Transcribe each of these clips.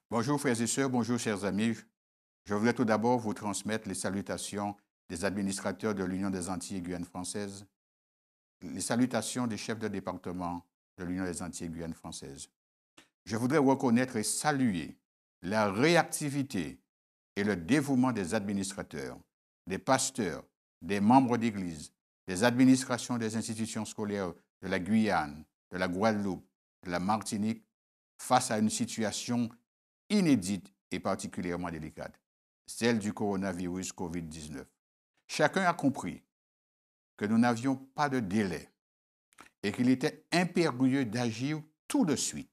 Bonjour frères et sœurs, bonjour chers amis. Je voudrais tout d'abord vous transmettre les salutations des administrateurs de l'Union des Antilles et Guyane françaises, les salutations des chefs de département de l'Union des Antilles et Guyane françaises. Je voudrais reconnaître et saluer la réactivité et le dévouement des administrateurs, des pasteurs, des membres d'Église, des administrations des institutions scolaires de la Guyane, de la Guadeloupe, de la Martinique, face à une situation inédite et particulièrement délicate, celle du coronavirus COVID-19. Chacun a compris que nous n'avions pas de délai et qu'il était impérieux d'agir tout de suite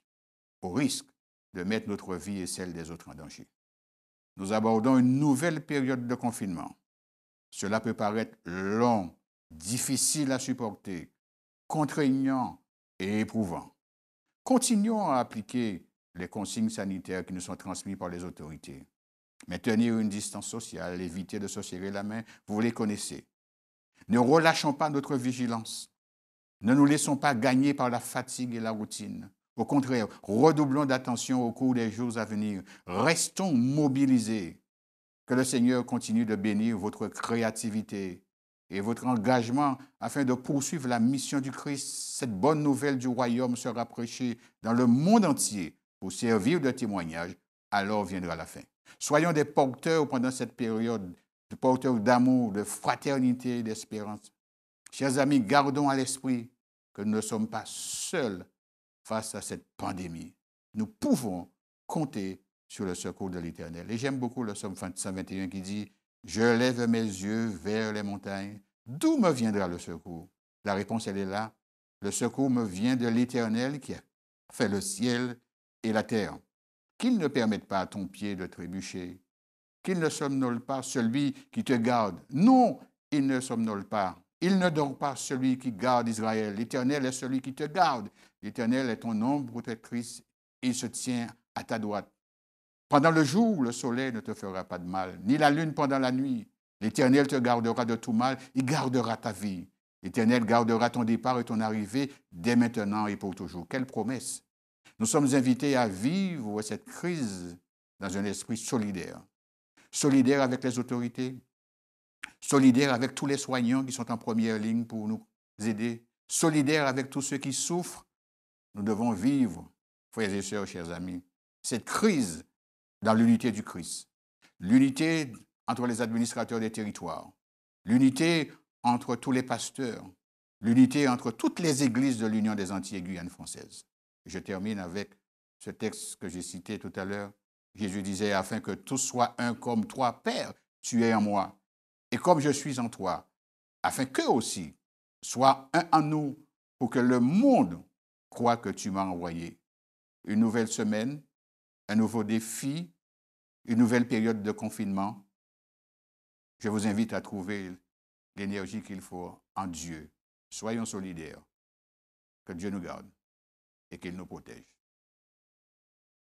au risque de mettre notre vie et celle des autres en danger. Nous abordons une nouvelle période de confinement. Cela peut paraître long, difficile à supporter, contraignant et éprouvant. Continuons à appliquer les consignes sanitaires qui nous sont transmises par les autorités. Maintenir une distance sociale, éviter de se serrer la main, vous les connaissez. Ne relâchons pas notre vigilance. Ne nous laissons pas gagner par la fatigue et la routine. Au contraire, redoublons d'attention au cours des jours à venir. Restons mobilisés. Que le Seigneur continue de bénir votre créativité et votre engagement afin de poursuivre la mission du Christ. Cette bonne nouvelle du royaume sera prêchée dans le monde entier pour servir de témoignage. Alors viendra la fin. Soyons des porteurs pendant cette période, des porteurs d'amour, de fraternité et d'espérance. Chers amis, gardons à l'esprit que nous ne sommes pas seuls face à cette pandémie. Nous pouvons compter sur le secours de l'Éternel. Et j'aime beaucoup le psaume 121 qui dit « Je lève mes yeux vers les montagnes. D'où me viendra le secours ?» La réponse, elle est là. Le secours me vient de l'Éternel qui a fait le ciel et la terre. Qu'il ne permette pas à ton pied de trébucher. Qu'il ne somnole pas celui qui te garde. Non, il ne somnole pas. Il ne dort pas celui qui garde Israël. L'Éternel est celui qui te garde. L'Éternel est ton ombre protectrice. Il se tient à ta droite. Pendant le jour, le soleil ne te fera pas de mal, ni la lune pendant la nuit. L'Éternel te gardera de tout mal. Il gardera ta vie. L'Éternel gardera ton départ et ton arrivée dès maintenant et pour toujours. Quelle promesse! Nous sommes invités à vivre cette crise dans un esprit solidaire. Solidaire avec les autorités, solidaire avec tous les soignants qui sont en première ligne pour nous aider, solidaire avec tous ceux qui souffrent. Nous devons vivre, frères et sœurs, chers amis, cette crise dans l'unité du Christ. L'unité entre les administrateurs des territoires, l'unité entre tous les pasteurs, l'unité entre toutes les églises de l'Union des Antilles et Guyane française. Je termine avec ce texte que j'ai cité tout à l'heure. Jésus disait, afin que tous soient un comme toi, Père, tu es en moi, et comme je suis en toi, afin qu'eux aussi soient un en nous, pour que le monde croit que tu m'as envoyé. Une nouvelle semaine, un nouveau défi, une nouvelle période de confinement. Je vous invite à trouver l'énergie qu'il faut en Dieu. Soyons solidaires. Que Dieu nous garde et qu'il nous protège.